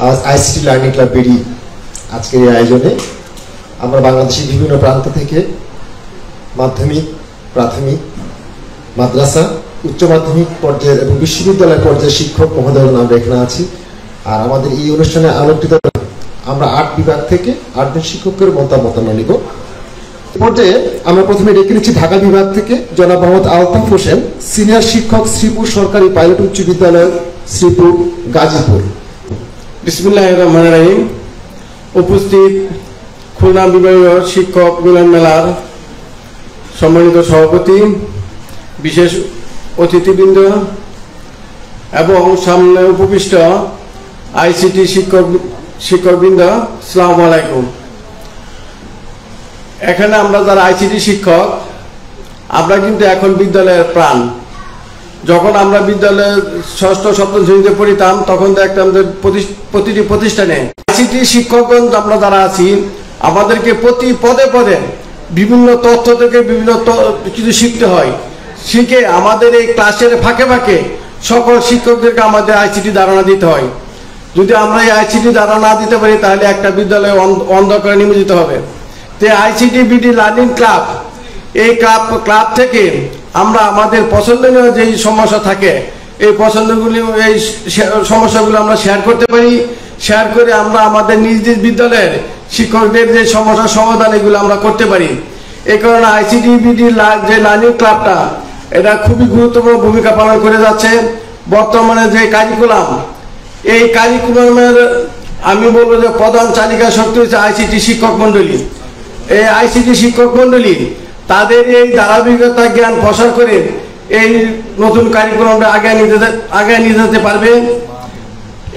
আজ ICT learning club BD আজকের এই আয়োজনে আমরা বাংলাদেশের বিভিন্ন প্রান্ত থেকে মাধ্যমিক, প্রাথমিক, মাদ্রাসা, উচ্চ মাধ্যমিক পর্যায়ের এবং বিশ্ববিদ্যালয় পর্যায়ের শিক্ষক মহোদয়ের নাম এখানে আছি। আর আমাদের এই অনুষ্ঠানে আলোকিত আমরা ৮ বিভাগ থেকে ৮ জন শিক্ষকের মতামত আমরা নিব। পর্যায়ে আমরা প্রথমে ডেকে নিচ্ছি ঢাকা বিভাগ থেকে জনাব মোহাম্মদ আলতাফ হোসেন, সিনিয়র শিক্ষক, শ্রীপুর সরকারি পাইলট উচ্চ বিদ্যালয়, শ্রীপুর, গাজীপুর। বিসমিল্লাহির রহমানির রহিম। উপস্থিত খুলনা বিভাগীয় শিক্ষক মিলন মেলার সম্মানিত সভাপতি, বিশেষ অতিথিবৃন্দ এবং সামনে উপবিষ্ট আইসিটি শিক্ষকবৃন্দ, আসসালামু আলাইকুম। এখানে আমরা যারা আইসিটি শিক্ষক, আমরা কিন্তু এখন বিদ্যালয়ের প্রাণ। যখন আমরা বিদ্যালয়ে ষষ্ঠ সপ্তম শ্রেণীতে পড়িতাম তখন দেখতাম যে প্রতিটি প্রতিষ্ঠানে আইসিটি শিক্ষকগণ আমরা যারা আছি আমাদেরকে প্রতি পদে পদে বিভিন্ন তথ্য থেকে বিভিন্ন কিছু শিখতে হয়। শিখে আমাদের এই ক্লাসের ফাঁকে ফাঁকে সকল শিক্ষকদেরকে আমাদের আইসিটি ধারণা দিতে হয়। যদি আমরা এই আইসিটি ধারণা না দিতে পারি তাহলে একটা বিদ্যালয়ে অন্ধকারে নিমজ্জিত হবে। তো আইসিটি বিডি লার্নিং ক্লাব, এই ক্লাব থেকে আমরা আমাদের পছন্দনীয় যেই সমস্যা থাকে এই সমস্যাগুলো আমরা শেয়ার করতে পারি। শেয়ার করে আমরা আমাদের নিজ নিজ বিদ্যালয়ের শিক্ষকদের যে সমস্যার সমাধান এগুলো আমরা করতে পারি। এই কারণে আইসিটি বিডি যে লার্নিং ক্লাবটা এটা খুবই গুরুত্বপূর্ণ ভূমিকা পালন করে যাচ্ছে। বর্তমানে যে কারিকুলাম, এই কারিকুলামের আমি বলবো যে প্রধান চালিকা শক্তি হচ্ছে আইসিটি শিক্ষক মন্ডলী। এই আইসিটি শিক্ষক মন্ডলী তাদের এই ধারাবাহিকতা জ্ঞান প্রসার করে এই নতুন কারিকুলামটা আগে নিয়ে যেতে পারবে।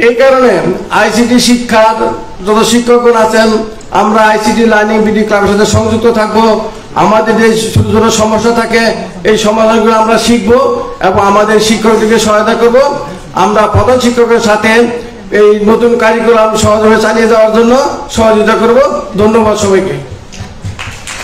এই কারণে আইসিটি শিক্ষার যত শিক্ষকগণ আছেন আমরা আইসিটি লার্নিং বিডি ক্লাবের সাথে সংযুক্ত থাকবো। আমাদের যে ছোট ছোট সমস্যা থাকে এই সমাধানগুলো আমরা শিখবো এবং আমাদের শিক্ষকদেরকে সহায়তা করব। আমরা প্রধান শিক্ষকের সাথে এই নতুন কারিকুলাম সহজভাবে চালিয়ে যাওয়ার জন্য সহযোগিতা করব। ধন্যবাদ সবাইকে।